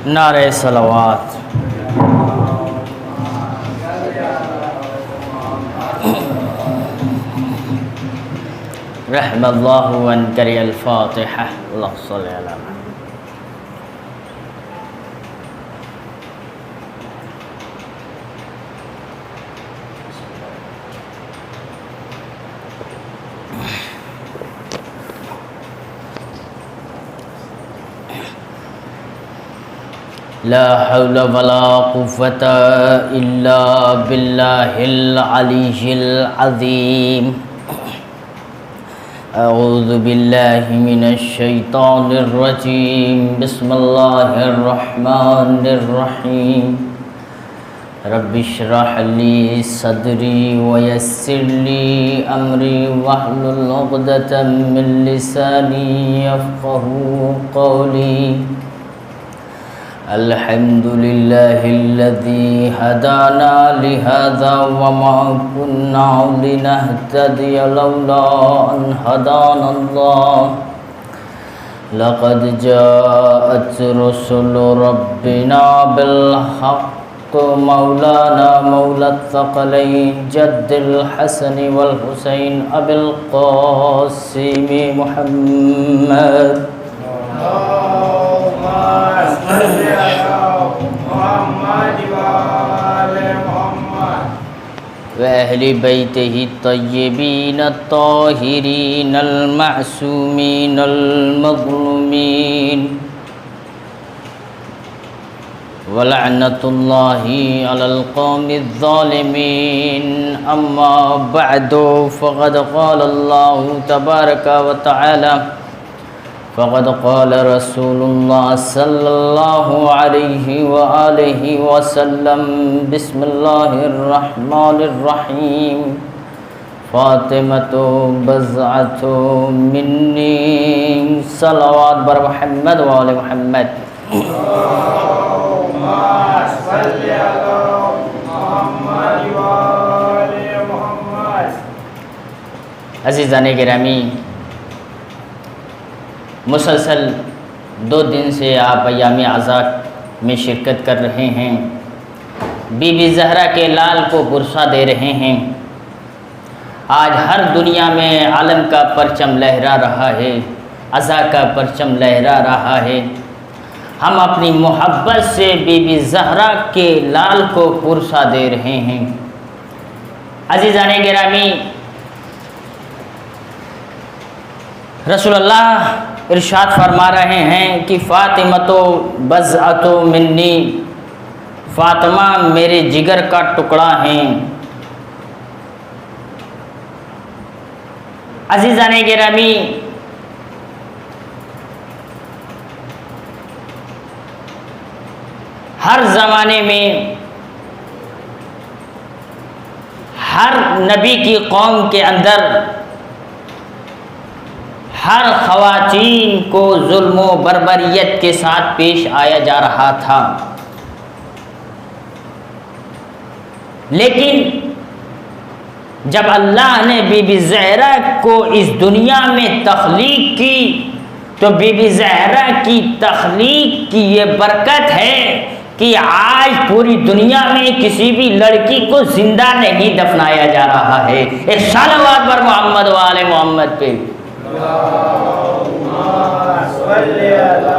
نعرہ صلوات۔ رحم اللہ من قرئ الفاتحہ۔ اللہ صلی علی محمد۔ لا حول ولا قوة إلا بالله العلي العظيم۔ أعوذ بالله من الشيطان الرجيم، بسم الله الرحمن الرحيم۔ رب اشرح لي صدري ويسر لي أمري واحلل عقدة من لساني يفقهوا قولي۔ الحمد لله الذي هدانا لهذا وما كنا لنهتدي لولا أن هدانا الله۔ لقد جاءت رسل ربنا بالحق، مولانا مولى الثقلين جد الحسن والحسين أبي القاسم محمد۔ وأهل بيته الطيبين الطاهرين المعصومين المظلومين، ولعنة الله على القوم الظالمين۔ أما بعد، فقد قال الله تبارك وتعالى، فقد قال رسول الله صلى الله عليه وآله وسلم، بسم الله الرحمن الرحيم۔ فاطمة بضعة مني۔ صلوات بر محمد وآل محمد۔ اللهم صل على محمد وآل محمد۔ عزیزان گرامی، مسلسل 2 دن سے آپ ایام عزاء میں شرکت کر رہے ہیں، بی بی زہرا کے لال کو برسا دے رہے ہیں۔ آج ہر دنیا میں عالم کا پرچم لہرا رہا ہے، عزاء کا پرچم لہرا رہا ہے۔ ہم اپنی محبت سے بی بی زہرا کے لال کو برسا دے رہے ہیں۔ عزیزان گرامی، رسول اللہ ارشاد فرما رہے ہیں کہ فاطمہ بضعۃ منی، فاطمہ میرے جگر کا ٹکڑا ہیں۔ عزیزان گرامی، ہر زمانے میں ہر نبی کی قوم کے اندر ہر خواتین کو ظلم و بربریت کے ساتھ پیش آیا جا رہا تھا، لیکن جب اللہ نے بی بی زہرا کو اس دنیا میں تخلیق کی تو بی بی زہرا کی تخلیق کی یہ برکت ہے کہ آج پوری دنیا میں کسی بھی لڑکی کو زندہ نہیں دفنایا جا رہا ہے۔ ایک صلوات بر محمد و آل محمد پہ۔ اللهم صل على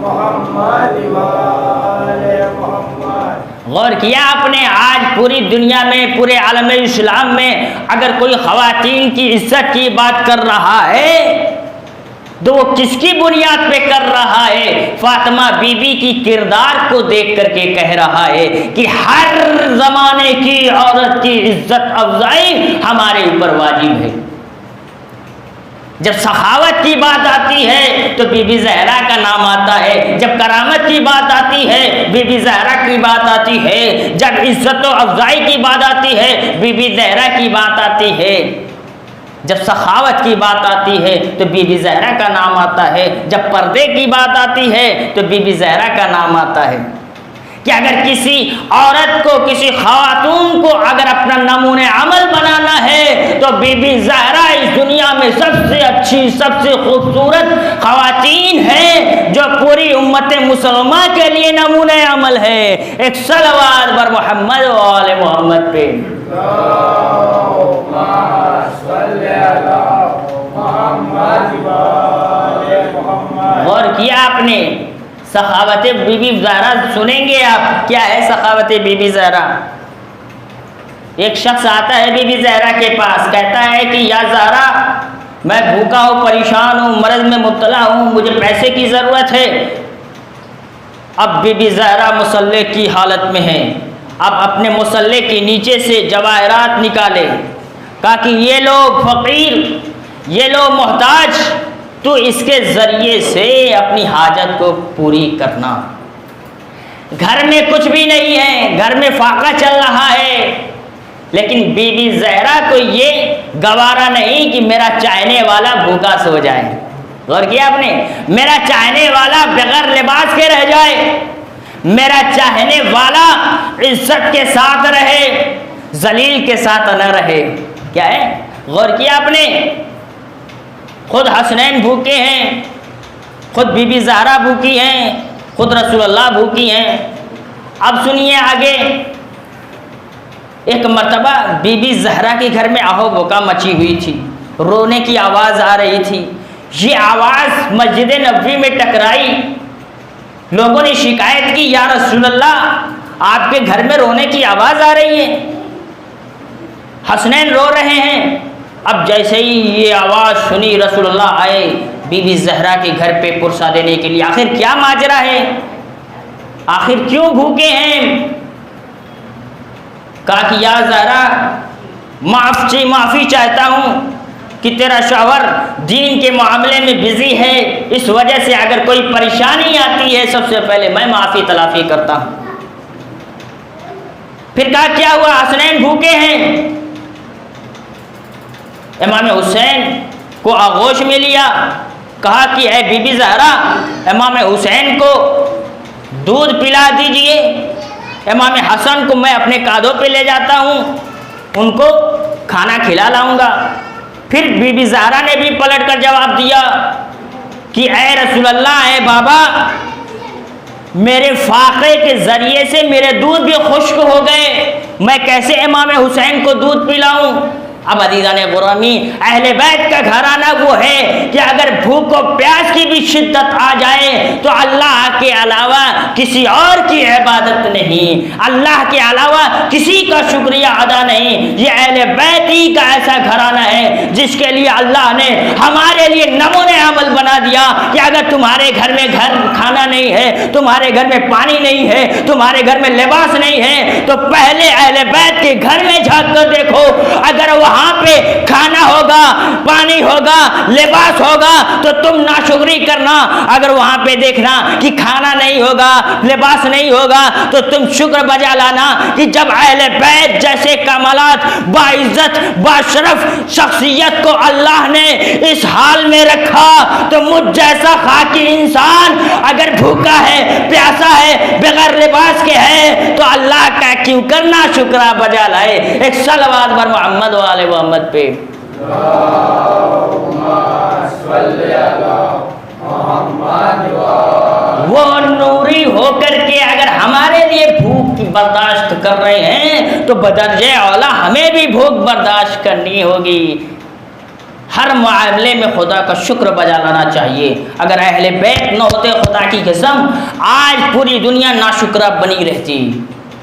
محمد وآل محمد۔ غور کیا آپ نے؟ آج پوری دنیا میں، پورے عالم اسلام میں اگر کوئی خواتین کی عزت کی بات کر رہا ہے تو وہ کس کی بنیاد پہ کر رہا ہے؟ فاطمہ بی بی کی کردار کو دیکھ کر کے کہہ رہا ہے کہ ہر زمانے کی عورت کی عزت افزائی ہمارے اوپر واجب ہے۔ جب سخاوت کی بات آتی ہے تو بی بی زہرا کا نام آتا ہے، جب کرامت کی بات آتی ہے بی بی زہرا کی بات آتی ہے، جب عزت و افزائی کی بات آتی ہے بی بی زہرا کی بات آتی ہے، جب سخاوت کی بات آتی ہے تو بی بی زہرا کا نام آتا ہے، جب پردے کی بات آتی ہے تو بی بی زہرا کا نام آتا ہے۔ کہ اگر کسی عورت کو، کسی خاتون کو اگر اپنا نمونہ عمل بنانا ہے تو بی بی زہرا اس دنیا میں سب سے اچھی، سب سے خوبصورت خواتین ہیں جو پوری امت مسلمہ کے لیے نمونہ عمل ہے۔ ایک صلوات بر محمد و آل محمد پہ۔ غور کیا آپ نے؟ سخاوت بی بی زہرا سنیں گے آپ، کیا ہے سخاوت بی بی زہرا؟ ایک شخص آتا ہے بی بی زہرا کے پاس، کہتا ہے کہ یا زہرا میں بھوکا ہوں، پریشان ہوں، مرض میں مبتلا ہوں، مجھے پیسے کی ضرورت ہے۔ اب بی بی زہرا مصلے کی حالت میں ہے، اب اپنے مصلے کے نیچے سے جواہرات نکالے، کہا کہ یہ لوگ فقیر، یہ لوگ محتاج، تو اس کے ذریعے سے اپنی حاجت کو پوری کرنا۔ گھر میں کچھ بھی نہیں ہے، گھر میں فاقہ چل رہا ہے، لیکن بی بی زہرا کو یہ گوارا نہیں کہ میرا چاہنے والا بھوکا سو جائے۔ غور کیا آپ نے؟ میرا چاہنے والا بغیر لباس کے رہ جائے، میرا چاہنے والا عزت کے ساتھ رہے، ذلیل کے ساتھ نہ رہے۔ کیا ہے؟ غور کیا آپ نے؟ خود حسنین بھوکے ہیں، خود بی بی زہرا بھوکی ہیں، خود رسول اللہ بھوکی ہیں۔ اب سنیے آگے، ایک مرتبہ بی بی زہرا کے گھر میں آہو بکا مچی ہوئی تھی، رونے کی آواز آ رہی تھی۔ یہ آواز مسجد نبوی میں ٹکرائی، لوگوں نے شکایت کی، یا رسول اللہ آپ کے گھر میں رونے کی آواز آ رہی ہے، حسنین رو رہے ہیں۔ اب جیسے ہی یہ آواز سنی رسول اللہ آئے بی بی زہرا کے گھر پہ پرسا دینے کے لیے، آخر کیا ماجرا ہے، آخر کیوں بھوکے ہیں؟ کہا کہ یا زہرا معافی چاہتا ہوں کہ تیرا شوہر دین کے معاملے میں بزی ہے، اس وجہ سے اگر کوئی پریشانی آتی ہے سب سے پہلے میں معافی تلافی کرتا ہوں۔ پھر کہا کیا ہوا؟ حسنین بھوکے ہیں۔ امام حسین کو آغوش میں لیا، کہا کہ اے بی بی زہرا امام حسین کو دودھ پلا دیجئے، امام حسن کو میں اپنے کاندھوں پہ لے جاتا ہوں، ان کو کھانا کھلا لاؤں گا۔ پھر بی بی زہرا نے بھی پلٹ کر جواب دیا کہ اے رسول اللہ، اے بابا، میرے فاقے کے ذریعے سے میرے دودھ بھی خشک ہو گئے، میں کیسے امام حسین کو دودھ پلاؤں؟ اب عزیزان غرامی، اہل بیت کا گھرانہ وہ ہے کہ اگر بھوک و پیاس کی بھی شدت آ جائے تو اللہ کے علاوہ کسی اور کی عبادت نہیں، اللہ کے علاوہ کسی کا شکریہ ادا نہیں۔ یہ اہل بیت ہی کا ایسا گھرانہ ہے جس کے لیے اللہ نے ہمارے لیے نمونہ عمل بنا دیا کہ اگر تمہارے گھر میں کھانا نہیں ہے، تمہارے گھر میں پانی نہیں ہے، تمہارے گھر میں لباس نہیں ہے، تو پہلے اہل بیت کے گھر میں جھانک کر دیکھو، اگر وہاں پہ کھانا ہوگا، پانی ہوگا، لباس ہوگا تو تم ناشکری کرنا، اگر وہاں پہ دیکھنا کہ کھانا نہیں ہوگا، لباس نہیں ہوگا تو تم شکر بجا لانا کہ جب اہل بیت جیسے کمالات، باعزت، باشرف شخصیت کو اللہ نے اس حال میں رکھا تو مجھ جیسا خاکی انسان اگر بھوکا ہے، پیاسا ہے، بغیر لباس کے ہے تو اللہ کا کیوں کرنا شکرہ بجا لائے۔ ایک صلوات بر محمد و آل محمد پہ۔ وہ نوری ہو کر کے اگر ہمارے لیے بھوک برداشت کر رہے ہیں تو بدرجہ اولا ہمیں بھی بھوک برداشت کرنی ہوگی۔ ہر معاملے میں خدا کا شکر بجا لانا چاہیے۔ اگر اہل بیت نہ ہوتے، خدا کی قسم آج پوری دنیا ناشکرہ بنی رہتی۔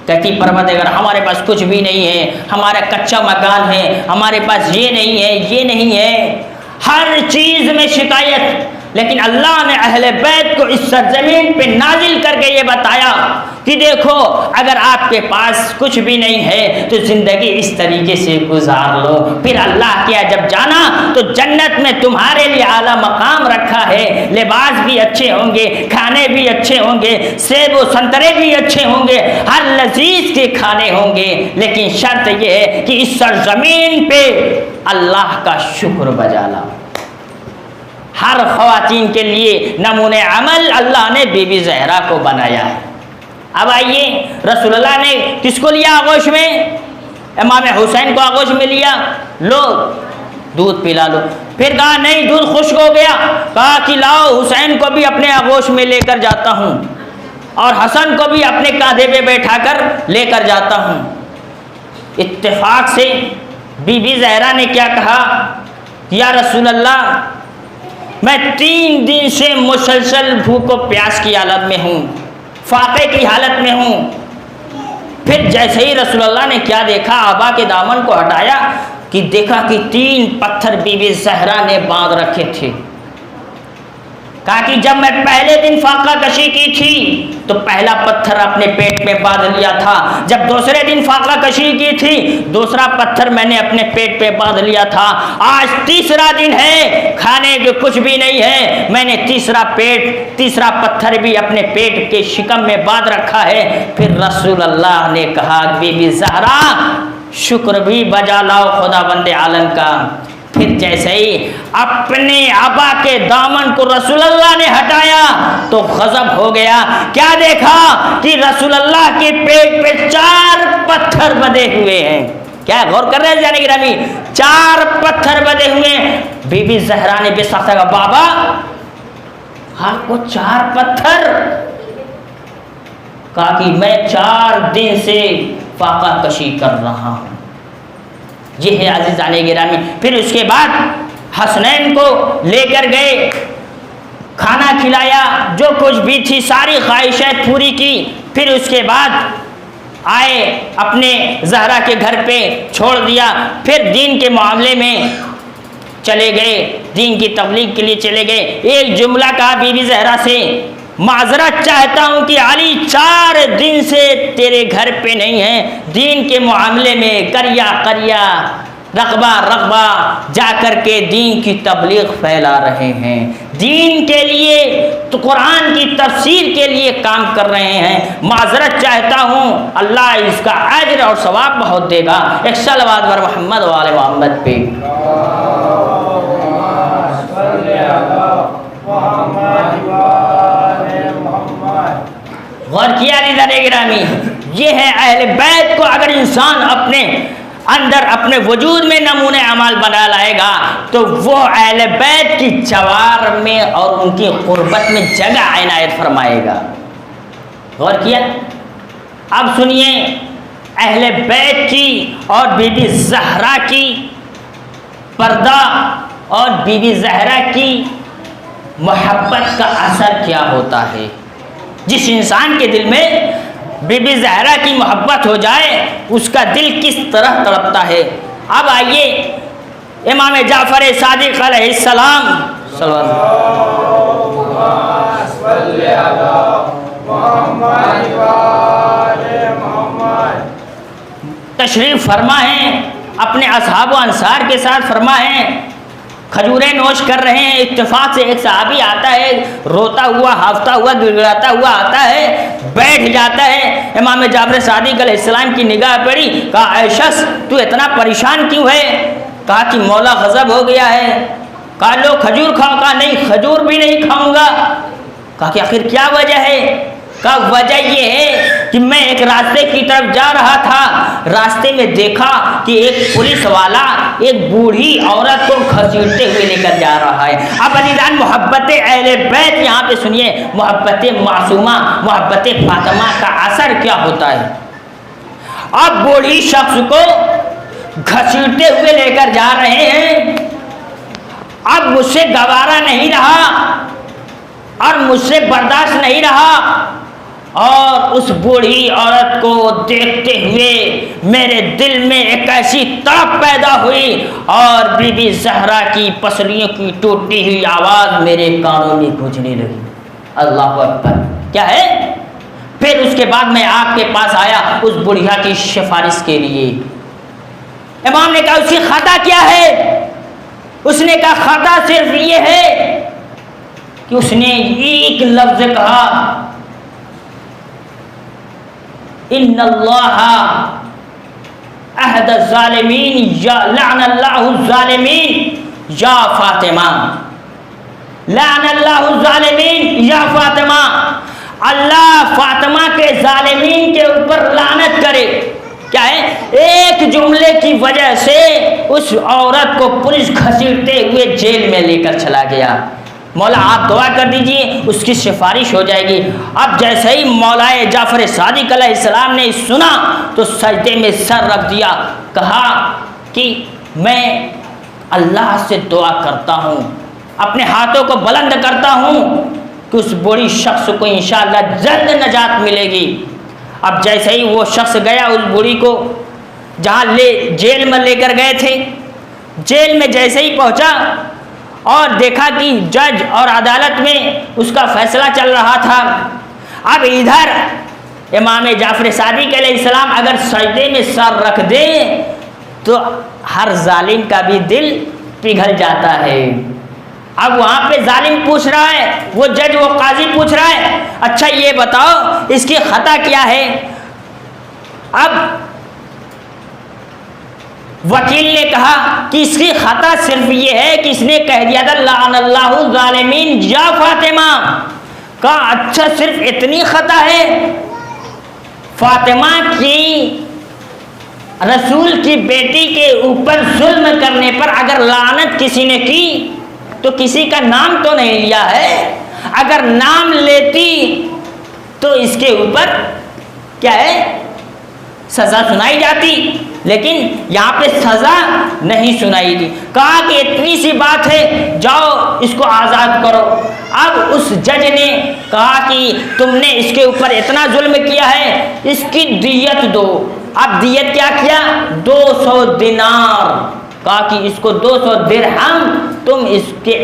کہتی پروردگار ہمارے پاس کچھ بھی نہیں ہے، ہمارا کچا مکان ہے، ہمارے پاس یہ نہیں ہے، یہ نہیں ہے، ہر چیز میں شکایت۔ لیکن اللہ نے اہل بیت کو اس سرزمین پہ نازل کر کے یہ بتایا کہ دیکھو اگر آپ کے پاس کچھ بھی نہیں ہے تو زندگی اس طریقے سے گزار لو، پھر اللہ کیا جب جانا تو جنت میں تمہارے لیے اعلیٰ مقام رکھا ہے، لباس بھی اچھے ہوں گے، کھانے بھی اچھے ہوں گے، سیب و سنترے بھی اچھے ہوں گے، ہر لذیذ کے کھانے ہوں گے، لیکن شرط یہ ہے کہ اس سرزمین پہ اللہ کا شکر بجا لاؤ۔ ہر خواتین کے لیے نمونہ عمل اللہ نے بی بی زہرا کو بنایا ہے۔ اب آئیے، رسول اللہ نے کس کو لیا آغوش میں؟ امام حسین کو آغوش میں لیا، لو دودھ پلا لو۔ پھر کہا نہیں دودھ خشک ہو گیا، کہا کہ لاؤ حسین کو بھی اپنے آغوش میں لے کر جاتا ہوں اور حسن کو بھی اپنے کاندھے پہ بیٹھا کر لے کر جاتا ہوں۔ اتفاق سے بی بی زہرا نے کیا کہا، یا رسول اللہ میں 3 دن سے مسلسل بھوک و پیاس کی حالت میں ہوں، فاقے کی حالت میں ہوں۔ پھر جیسے ہی رسول اللہ نے کیا دیکھا، آبا کے دامن کو ہٹایا کہ دیکھا کہ 3 پتھر بی بی زہرا نے باندھ رکھے تھے۔ کہا کہ جب میں پہلے دن فاقہ کشی کی تھی تو پہلا پتھر اپنے پیٹ میں باندھ لیا تھا، جب دوسرے دن فاقہ کشی کی تھی دوسرا پتھر میں نے اپنے پیٹ پہ باندھ لیا تھا، آج تیسرا دن ہے کھانے کو کچھ بھی نہیں ہے، میں نے تیسرا پتھر بھی اپنے پیٹ کے شکم میں باندھ رکھا ہے۔ پھر رسول اللہ نے کہا بی بی زہرا شکر بھی بجا لاؤ خدا بند عالم کا۔ پھر جیسے ہی اپنے آبا کے دامن کو رسول اللہ نے ہٹایا تو غضب ہو گیا، کیا دیکھا کہ رسول اللہ کے پیٹ پہ 4 پتھر بدے ہوئے ہیں۔ کیا غور کر رہے ہیں جانے گرامی، 4 پتھر بدے ہوئے ہیں۔ بی بی زہرا نے بے سخت کہا بابا آپ کو 4 پتھر؟ کہا کہ میں 4 دن سے فاقہ کشی کر رہا ہوں۔ یہ ہے عزیزان گرامی۔ پھر اس کے بعد حسنین کو لے کر گئے، کھانا کھلایا، جو کچھ بھی تھی ساری خواہشیں پوری کی۔ پھر اس کے بعد آئے اپنے زہرا کے گھر پہ چھوڑ دیا، پھر دین کے معاملے میں چلے گئے، دین کی تبلیغ کے لیے چلے گئے۔ ایک جملہ کہا بی بی زہرا سے، معذرت چاہتا ہوں کہ علی 4 دن سے تیرے گھر پہ نہیں ہے، دین کے معاملے میں کریا رغبہ جا کر کے دین کی تبلیغ پھیلا رہے ہیں، دین کے لیے تو قرآن کی تفسیر کے لیے کام کر رہے ہیں، معذرت چاہتا ہوں، اللہ اس کا اجر اور ثواب بہت دے گا۔ ایک صلوات بر محمد و آل محمد پہ۔ غور کیا نظر گرامی، یہ ہے اہل بیت کو اگر انسان اپنے اندر اپنے وجود میں نمونہ عمل بنا لائے گا تو وہ اہل بیت کی جوار میں اور ان کی قربت میں جگہ عنایت فرمائے گا۔ غور کیا؟ اب سنیے اہل بیت کی اور بی بی زہرا کی پردہ اور بی بی زہرا کی محبت کا اثر کیا ہوتا ہے۔ جس انسان کے دل میں بی بی زہرا کی محبت ہو جائے اس کا دل کس طرح تڑپتا ہے۔ اب آئیے امام جعفر صادق علیہ السلام تشریف فرما ہے، اپنے اصحاب و انصار کے ساتھ فرما ہے، کھجوریں نوش کر رہے ہیں۔ اتفاق سے ایک صحابی آتا ہے، روتا ہوا ہافتا ہوا گڑگڑاتا ہوا آتا ہے، بیٹھ جاتا ہے۔ امام جعفر صادق علیہ السلام کی نگاہ پڑی، کہا اے شخص تو اتنا پریشان کیوں ہے؟ کہا کہ مولا غضب ہو گیا ہے۔ کہا لو کھجور کھاؤ؟ کہا نہیں کھجور بھی نہیں کھاؤں گا۔ کہا کہ آخر کیا وجہ ہے؟ کہا وجہ یہ ہے کہ میں ایک راستے کی طرف جا رہا تھا، راستے میں دیکھا کہ ایک پولیس والا ایک بوڑھی عورت کو گھسیٹتے ہوئے لے کر جا رہا ہے۔ اب عزیزان محبت اہل بیت یہاں پہ سنیے، محبت معصومہ محبت فاطمہ کا اثر کیا ہوتا ہے۔ اب بوڑھی شخص کو گھسیٹتے ہوئے لے کر جا رہے ہیں، اب مجھ سے گوارا نہیں رہا اور مجھ سے برداشت نہیں رہا اور اس بوڑھی عورت کو دیکھتے ہوئے میرے دل میں ایک ایسی تڑپ پیدا ہوئی اور بی بی زہرا کی پسلیوں کی ٹوٹی ہوئی آواز میرے کانوں میں گونجنے لگی۔ اللہ اکبر، کیا ہے؟ پھر اس کے بعد میں آپ کے پاس آیا اس بڑھیا کی سفارش کے لیے۔ امام نے کہا اس کی خطا کیا ہے؟ اس نے کہا خطا صرف یہ ہے کہ اس نے ایک لفظ کہا، ان اللہ احد الظالمین یا لعن اللہ الظالمین یا فاطمہ، لعن اللہ الظالمین یا فاطمہ، اللہ فاطمہ کے ظالمین کے اوپر لعنت کرے۔ کیا ہے؟ ایک جملے کی وجہ سے اس عورت کو پولیس گھسیٹتے ہوئے جیل میں لے کر چلا گیا۔ مولا آپ دعا کر دیجئے اس کی سفارش ہو جائے گی۔ اب جیسے ہی مولا جعفر صادق علیہ السلام نے سنا تو سجدے میں سر رکھ دیا، کہا کہ میں اللہ سے دعا کرتا ہوں، اپنے ہاتھوں کو بلند کرتا ہوں کہ اس بوڑھی شخص کو انشاءاللہ جلد نجات ملے گی۔ اب جیسے ہی وہ شخص گیا اس بوڑھی کو جہاں جیل میں لے کر گئے تھے، جیل میں جیسے ہی پہنچا اور دیکھا کہ جج اور عدالت میں اس کا فیصلہ چل رہا تھا۔ اب ادھر امام جعفر صادق علیہ السلام اگر سجدے میں سر رکھ دے تو ہر ظالم کا بھی دل پگھل جاتا ہے۔ اب وہاں پہ ظالم پوچھ رہا ہے، وہ جج وہ قاضی پوچھ رہا ہے اچھا یہ بتاؤ اس کی خطا کیا ہے؟ اب وکیل نے کہا کہ اس کی خطا صرف یہ ہے کہ اس نے کہہ دیا تھا لعن اللہ الظالمین یا فاطمہ۔ کہا اچھا صرف اتنی خطا ہے؟ فاطمہ کی رسول کی بیٹی کے اوپر ظلم کرنے پر اگر لعنت کسی نے کی تو کسی کا نام تو نہیں لیا ہے، اگر نام لیتی تو اس کے اوپر کیا ہے سزا سنائی جاتی، لیکن یہاں پہ سزا نہیں سنائی دی۔ کہا کہ اتنی سی بات ہے جاؤ اس کو آزاد کرو۔ اب اس جج نے کہا کہ تم نے اس کے اوپر اتنا ظلم کیا ہے، اس کی دیت دو۔ اب دیت کیا کیا؟ 200 دینار۔ کہا کہ اس کو 200 درہم تم اس کے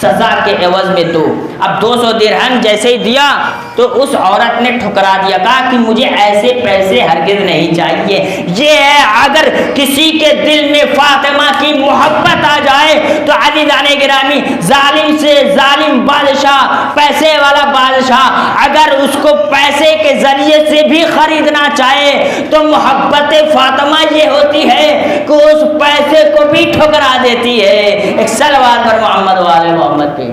سزا کے عوض میں دو۔ اب 200 درہم جیسے ہی دیا تو اس عورت نے ٹھکرا دیا، کہا کہ مجھے ایسے پیسے ہرگز نہیں چاہیے۔ یہ ہے اگر کسی کے دل میں فاطمہ کی محبت آ جائے تو عزیزان گرامی ظالم سے ظالم بادشاہ، پیسے والا بادشاہ اگر اس کو پیسے کے ذریعے سے بھی خریدنا چاہے تو محبت فاطمہ یہ ہوتی ہے کہ اس پیسے کو بھی ٹھکرا دیتی ہے۔ ایک صلوات پر محمد والے محمد پہ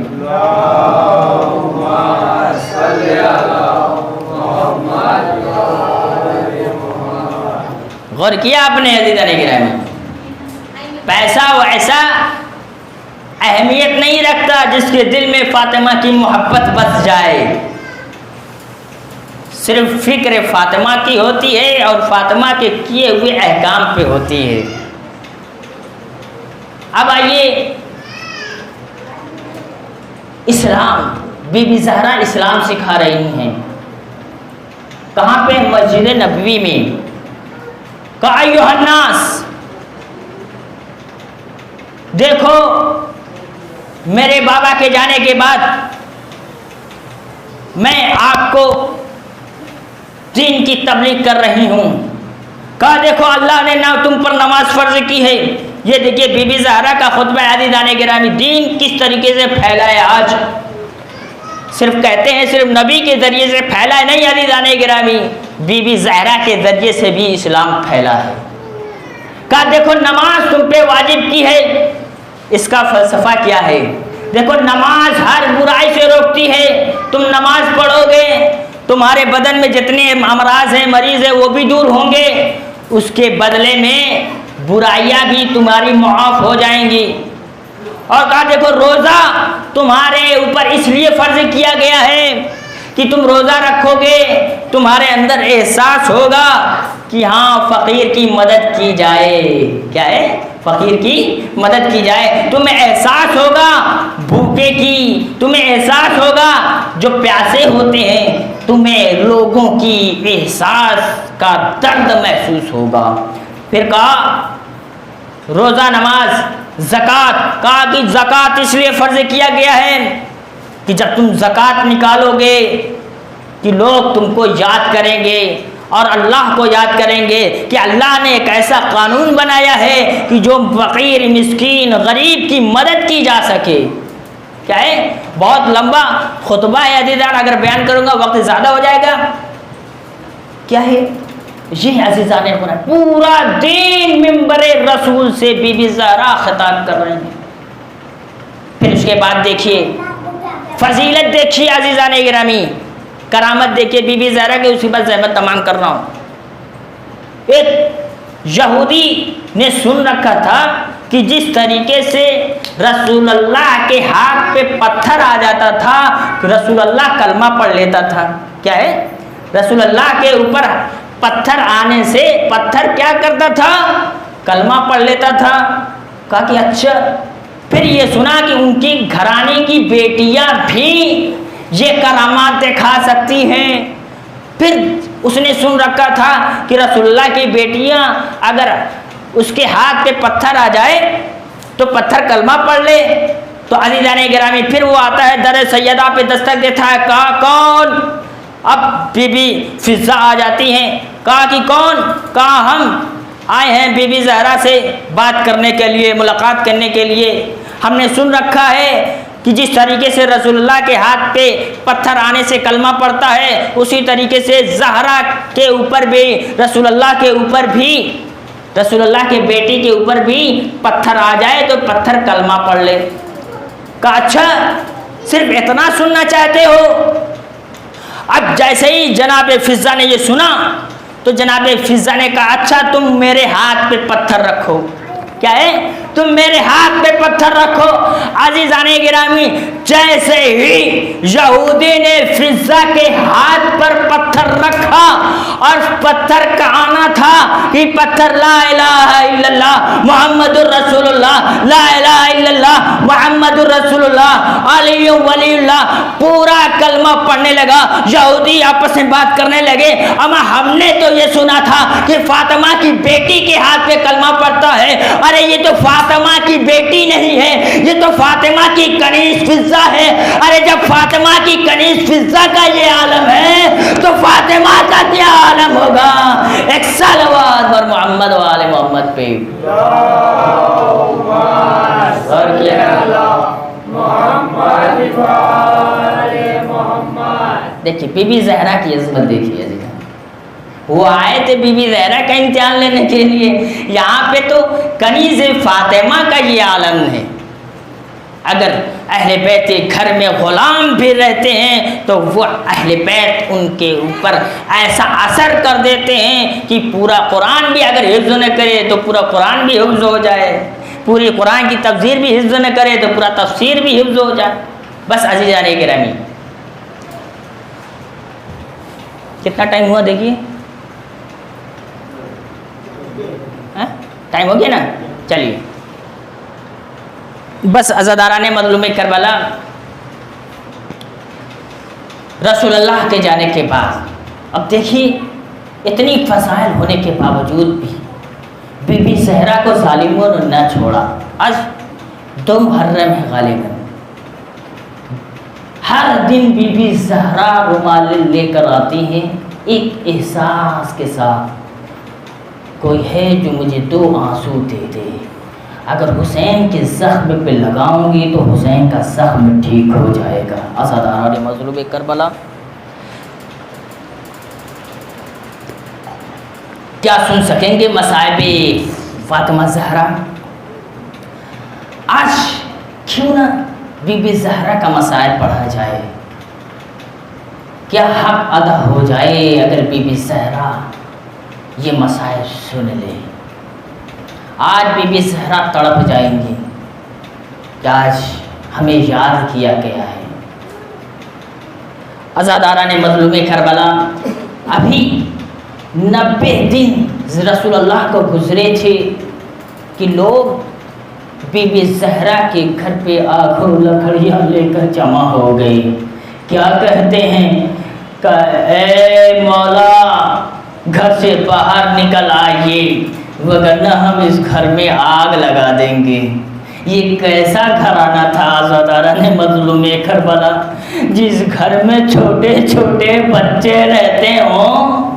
غور کیا آپ نے عزیزان گرامی؟ پیسہ ویسا اہمیت نہیں رکھتا جس کے دل میں فاطمہ کی محبت بس جائے، صرف فکر فاطمہ کی ہوتی ہے اور فاطمہ کے کیے ہوئے احکام پہ ہوتی ہے۔ اب آئیے اسلام، بی بی زہرا اسلام سکھا رہی ہیں، کہاں پہ؟ مسجد نبوی میں۔ کہا ایھا الناس، دیکھو میرے بابا کے جانے کے بعد میں آپ کو دین کی تبلیغ کر رہی ہوں۔ کہا دیکھو اللہ نے نہ تم پر نماز فرض کی ہے، یہ دیکھیے بی بی زہرا کا خطبہ عزیزان گرامی، دین کس طریقے سے پھیلا ہے آج۔ صرف کہتے ہیں صرف نبی کے ذریعے سے پھیلا ہے، نہیں عزیزان گرامی، بی بی زہرا کے ذریعے سے بھی اسلام پھیلا ہے۔ کہا دیکھو نماز تم پہ واجب کی ہے، اس کا فلسفہ کیا ہے؟ دیکھو نماز ہر برائی سے روکتی ہے، تم نماز پڑھو گے تمہارے بدن میں جتنے امراض ہیں، مریض ہیں، وہ بھی دور ہوں گے، اس کے بدلے میں برائیاں بھی تمہاری معاف ہو جائیں گی۔ اور کہا دیکھو روزہ تمہارے اوپر اس لیے فرض کیا گیا ہے کہ تم روزہ رکھو گے، تمہارے اندر احساس ہوگا کہ ہاں فقیر کی مدد کی جائے۔ کیا ہے؟ فقیر کی مدد کی جائے. تمہیں احساس ہوگا بھوکے کی، تمہیں احساس ہوگا جو پیاسے ہوتے ہیں، تمہیں لوگوں کی احساس کا درد محسوس ہوگا. پھر کہا روزہ، نماز، زکوٰۃ. کہا کہ زکوٰۃ اس لیے فرض کیا گیا ہے کہ جب تم زکوٰۃ نکالو گے کہ لوگ تم کو یاد کریں گے اور اللہ کو یاد کریں گے کہ اللہ نے ایک ایسا قانون بنایا ہے کہ جو فقیر، مسکین، غریب کی مدد کی جا سکے. کیا ہے؟ بہت لمبا خطبہ ہے عزیزان، اگر بیان کروں گا وقت زیادہ ہو جائے گا. کیا ہے یہ عزیزان قرآن؟ پورا دین منبر رسول سے بی بی زہرا خطاب کر رہے ہیں. پھر اس کے بعد دیکھیے فضیلت، دیکھیے عزیزان گرامی، کرامت دیکھیے بی بی زہرا کے. اسی بات زحمت تمام کر رہا ہوں. ایک یہودی نے سن رکھا تھا کہ جس طریقے سے رسول اللہ کے ہاتھ پہ پتھر آ جاتا تھا، رسول اللہ کلمہ پڑھ لیتا تھا. کیا ہے؟ رسول اللہ کے اوپر پتھر آنے سے پتھر کیا کرتا تھا؟ کلمہ پڑھ لیتا تھا. کہا کہ اچھا. پھر یہ سنا کہ ان کی گھرانے کی بیٹیاں بھی یہ کرامات دکھا سکتی ہیں. پھر اس نے سن رکھا تھا کہ رسول اللہ کی بیٹیاں اگر اس کے ہاتھ پہ پتھر آ جائے تو پتھر کلمہ پڑھ لے. تو عزیزان گرامی پھر وہ آتا ہے در سیدہ پہ دستک دیتا ہے. کہا کون؟ اب بی بی فضہ آ جاتی ہیں. کہا کہ کون؟ کہا ہم آئے ہیں بی بی زہرا سے بات کرنے کے لیے، ملاقات کرنے کے لیے. ہم نے سن رکھا ہے کہ جس طریقے سے رسول اللہ کے ہاتھ پہ پتھر آنے سے کلمہ پڑتا ہے، اسی طریقے سے زہرا کے اوپر بھی، رسول اللہ کے اوپر بھی، رسول اللہ کے بیٹی کے اوپر بھی پتھر آ جائے تو پتھر کلمہ پڑھ لے. کہا اچھا صرف اتنا سننا چاہتے ہو؟ اب جیسے ہی جناب فضہ نے یہ سنا تو جناب فضہ نے کہا اچھا تم میرے ہاتھ پہ پتھر رکھو. کیا ہے؟ تم میرے ہاتھ پہ پتھر رکھو. عزیزان گرامی جیسے ہی یہودی نے فضہ کے ہاتھ پر پتھر رکھا اور پتھر کا آنا تھا کہ پتھر لا الہ الا اللہ محمد الرسول اللہ، لا الہ الا اللہ محمد الرسول اللہ، علی ولی اللہ، پورا کلمہ پڑھنے لگا. یہودی آپس میں بات کرنے لگے اما ہم نے تو یہ سنا تھا کہ فاطمہ کی بیٹی کے ہاتھ پہ کلمہ پڑھتا ہے. ارے یہ تو فاطمہ کی بیٹی نہیں ہے، یہ تو فاطمہ کی کنیز فضہ ہے. ارے جب فاطمہ کی کنیز فضہ کا یہ عالم ہے تو فاطمہ کا کیا عالم ہوگا. ایک صلوات اور محمد و آل محمد پہ. اور کیا دیکھیے بی بی زہرا کی عظمت دیکھیے. وہ آئے تھے بی بی زہرا کا امتحان لینے کے لیے، یہاں پہ تو کنیز فاطمہ کا یہ عالم ہے. اگر اہل بیت کے گھر میں غلام بھی رہتے ہیں تو وہ اہل بیت ان کے اوپر ایسا اثر کر دیتے ہیں کہ پورا قرآن بھی اگر حفظ نہ کرے تو پورا قرآن بھی حفظ ہو جائے، پوری قرآن کی تفسیر بھی حفظ نہ کرے تو پورا تفسیر بھی حفظ ہو جائے. بس عزیزان گرامی کتنا ٹائم ہوا دیکھیے؟ ٹائم ہو گیا نا؟ چلیے بس عزاداران مظلوم کربلا رسول اللہ کے جانے کے بعد اب دیکھیے اتنی فضائل ہونے کے باوجود بھی بی بی زہرا کو ظالموں نے نہ چھوڑا. آج 2 محرم ہے غالباً، ہر دن بی بی زہرا رومال لے کر آتی ہیں ایک احساس کے ساتھ، کوئی ہے جو مجھے 2 آنسو دے دے، اگر حسین کے زخم پہ لگاؤں گی تو حسین کا زخم ٹھیک ہو جائے گا. عزاداران مظلوم کربلا کیا سن سکیں گے مصائب فاطمہ زہرا؟ آج کیوں نہ بی بی زہرا کا مسائل پڑھا جائے، کیا حق ادا ہو جائے اگر بی بی زہرا یہ مسائل سن لے. آج بی بی زہرا تڑپ جائیں گی کہ آج ہمیں یاد کیا گیا ہے. عزاداران مظلوم کربلا ابھی 90 دن رسول اللہ کو گزرے تھے کہ لوگ بی بی زہرا کے گھر پہ آگ و لکڑیاں لے کر جمع ہو گئے. کیا کہتے ہیں کہ اے مولا گھر سے باہر نکل آئیے وگرنہ ہم اس گھر میں آگ لگا دیں گے. یہ کیسا گھرانہ تھا عزاداران مظلوم کربلا جس گھر میں چھوٹے چھوٹے بچے رہتے ہوں،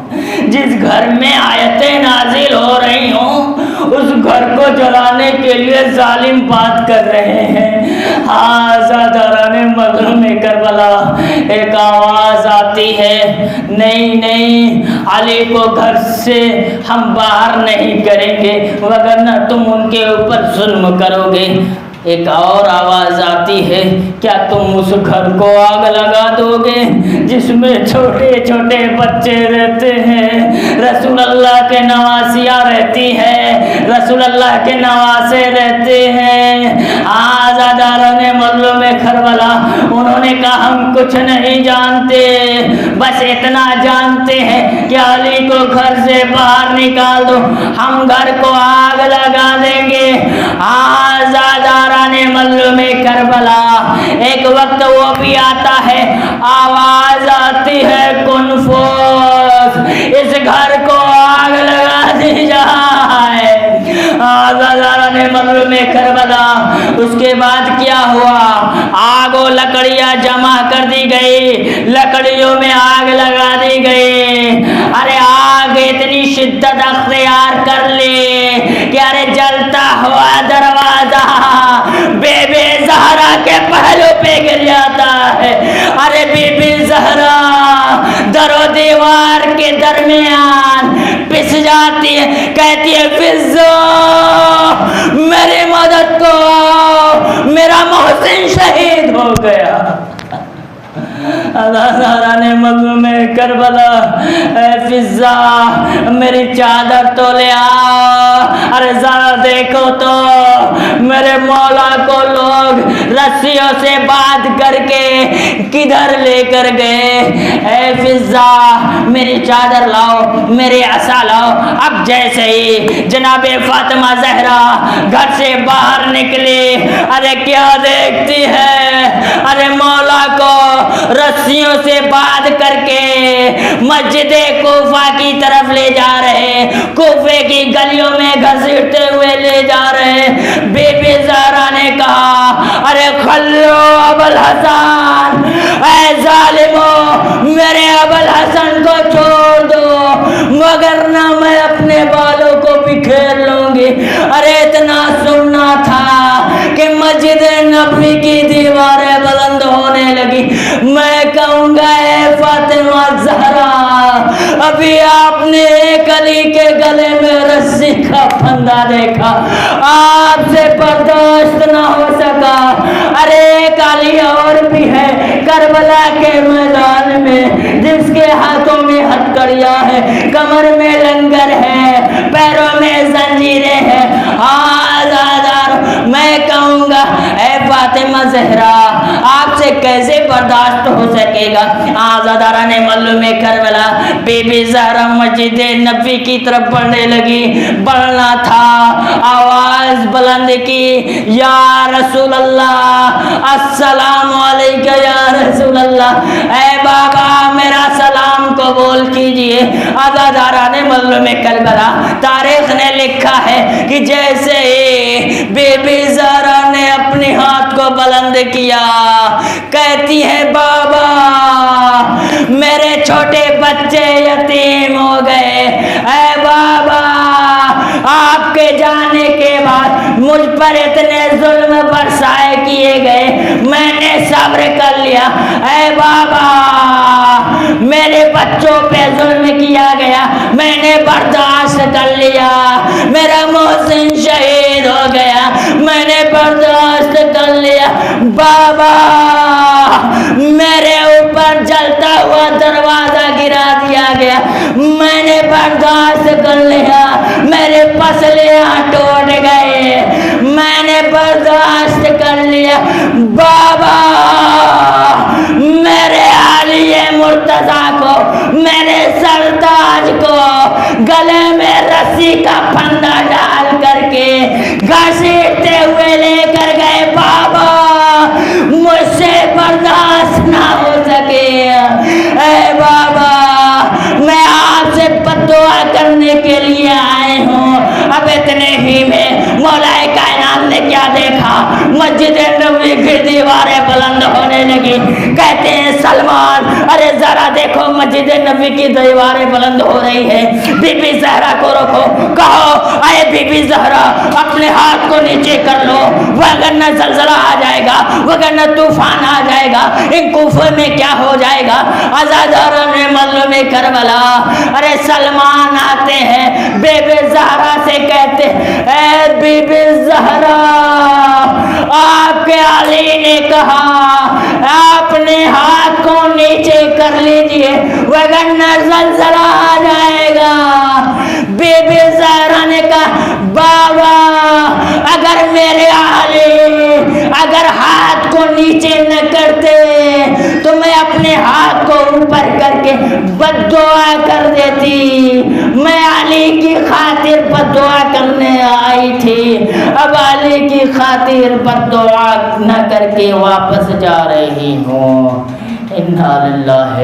جس گھر میں آیتیں نازل ہو رہی ہوں، اس گھر کو جلانے کے لیے ظالم بات کر رہے ہیں. عزاداران مظلوم کربلا ایک آواز آتی ہے، نہیں علی کو گھر سے ہم باہر نہیں کریں گے وگرنہ تم ان کے اوپر ظلم کرو گے. ایک اور آواز آتی ہے، کیا تم اس گھر کو آگ لگا دو گے جس میں چھوٹے چھوٹے بچے رہتے ہیں، رسول اللہ کے نواسیاں رہتی ہیں، رسول اللہ کے نواسے رہتے ہیں. عزاداران مظلوم کربلا انہوں نے کہا ہم کچھ نہیں جانتے، بس اتنا جانتے ہیں کہ علی کو گھر سے باہر نکال دو، ہم گھر کو آگ لگا دیں گے. عزاداران مظلوم کربلا ایک وقت وہ بھی آتا ہے، آواز آتی ہے کن فوس، اس گھر کو آگ لگا دی جائے. عزاداران مظلوم کربلا اس کے بعد کیا ہوا؟ آگ و لکڑیاں جمع کر دی گئی، لکڑیوں میں آگ لگا دی گئی. ارے آگ اتنی شدت اختیار کر لی کہ ارے جلتا ہوا دروازہ بی بی زہرا کے پہلو پہ گر جاتا ہے. ارے بی بی زہرا در و دیوار کے درمیان پس جاتی ہے، کہتی ہے فضا میری مدد کو، میرا محسن شہید ہو گیا. عزاداران مظلوم کربلا اے فضا میری چادر تو لے آ. ارے ذرا دیکھو تو میرے مولا کو لوگ رسیوں سے باندھ کر کے کدھر لے کر گئے. اے فضا میری چادر لاؤ، میری عصا لاؤ. اب جیسے ہی جناب فاطمہ زہرا گھر سے باہر نکلی، ارے کیا دیکھتی ہے؟ ارے مولا کو رسیوں سے باندھ کر کے مسجد کوفہ کی طرف لے جا رہے، کوفے کی گلیوں میں گھسیٹتے ہوئے لے جا رہے. بی بی زہرا نے کہا ارے خلو ابوالحسن، اے ظالمو میرے ابوالحسن کو چھوڑ دو مگر نہ میں اپنے بالوں کو بکھیر لوں گی. ارے اتنا سننا تھا کہ مسجد نبوی کی دیواریں بلند ہونے لگی. میں کہوں گا اے فاطمہ زہرا ابھی آپ نے ایک علی کے گلے میں رسی کا پھندا دیکھا، آپ سے برداشت نہ ہو سکا. ارے ایک علی اور بھی ہے کربلا کے میدان میں جس کے ہاتھوں میں ہتھکڑیاں ہے، کمر میں لنگر ہے، پیروں میں زنجیریں ہیں. میں کہوں گا اے فاطمہ زہرا آپ سے کیسے برداشت ہو سکے گا؟ عزاداران مظلوم کربلا بی بی زہرا مسجد نبوی کی طرف بڑھنے لگی. بڑھنا تھا، آواز بلند کی یا رسول اللہ السلام علیکم یا رسول اللہ. اے بابا میرا سلام قبول کیجئے. عزاداران مظلوم کربلا تاریخ نے لکھا ہے کہ جیسے ہی بی بی زہرا نے اپنے ہاتھ کو بلند کیا، کہتی ہے بابا میرے چھوٹے بچے یتیم ہو گئے. اے بابا آپ کے جانے کے بعد مجھ پر اتنے ظلم برسائے کیے گئے، میں نے صبر کر لیا. اے بابا میرے بچوں پہ ظلم کیا گیا، میں نے برداشت کر لیا. میرا محسن شہید ہو گیا، میں نے برداشت کر لیا. بابا میرے اوپر جلتا ہوا دروازہ گرا دیا گیا، میں نے برداشت کر لیا. میرے پسلیاں ٹوٹ گئے، میں نے برداشت کر لیا. بابا میرے علی مرتضیٰ کو، میرے سرتاج کو گلے میں رسی کا پھندا ڈال کر کے دعا کرنے کے لیے آئے ہوں۔ اب اتنے ہی میں مولا کائنات نے کیا دیکھا، مسجد نبوی کی دیواریں بلند ہونے لگی۔ کہتے ہیں سلمان ارے ذرا دیکھو مسجد نبوی کی دیواریں بلند ہو رہی ہے، بی بی زہرا کو روکو، کہو اے بی بی زہرا اپنے ہاتھ کو نیچے کر لو، وگرنہ زلزلہ آ جائے گا، وگرنہ طوفان آ جائے گا، ان کوفے میں کیا ہو جائے گا، عزاداروں نے مظلوم کربلا۔ ارے سلمان آتے ہیں بی بی زہرا سے کہتے اے بی بی زہرا آپ کے علی نے کہا اپنے ہاتھ کو نیچے کر لیجئے وگرنہ زلزلہ آ جائے گا۔ بی بی زہرا نے کہا بابا اگر میرے علی اگر ہاتھ کو نیچے نہ کرتے تو میں اپنے ہاتھ کو اوپر کر کے بد دعا کر دیتی، میں علی کی خاطر بد دعا کرنے آئی تھی، اب علی کی خاطر بد دعا نہ کر کے واپس جا رہی ہوں۔ انا للہ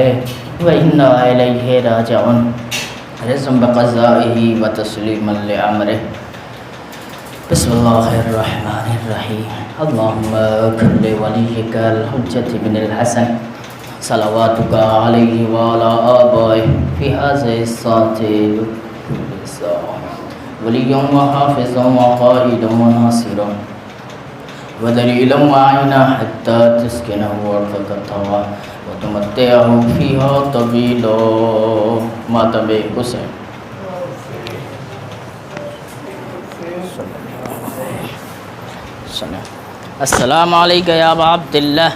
و انا الیہ راجعون۔ رضا بقضائہ و تسلیما لامرہ۔ بسم اللہ الرحمن الرحیم۔ اللہم کل ولیک الحجۃ بن الحسن صلواتک علیہ وعلی آبائہ فی هذه الساعة ولی و حافظ و قائد و ناصر و دلیل و عینا حتی تسکنہ ارضک طوعا و تمتعہ فیہا طویلا۔ ماتم حسین۔ السلام علیکم یا ابا عبداللہ،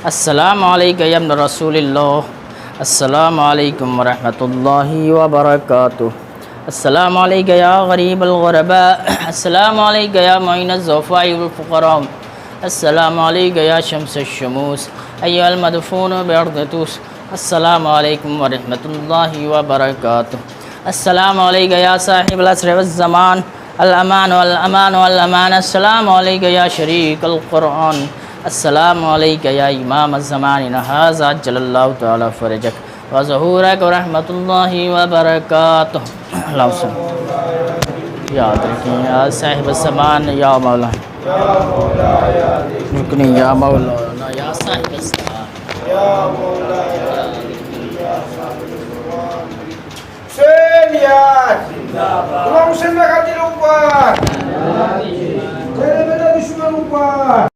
السلام علیکم یا ابن رسول اللہ، السلام علیکم ورحمۃ اللہ وبرکاتہ، السلام علیکم یا غریب الغرباء، السلام علیکم یا معین الضعفاء والفقراء، السلام علیکم یا شمس الشموس ایھا المدفون بارض طوس، السلام علیکم ورحمۃ اللہ وبرکاتہ، السلام علیکم یا صاحب العصر والزمان، الامان والامان والامان، السلام علیکم یا شریک القرآن، السلام علیکم یا امام الزمان ھذا عجل اللہ تعالی فرجک و ظہورک ورحمۃ اللہ وبرکاتہ۔ اللہ صلی یاد رکھیں یا صاحب الزمان یا مولانا رکنی یا مولانا یا صاحب الزمان یا مولانا یا صاحب الزمان۔ حسین یاد امام حسین کا دل اوپر، میرے دشمن اوپر۔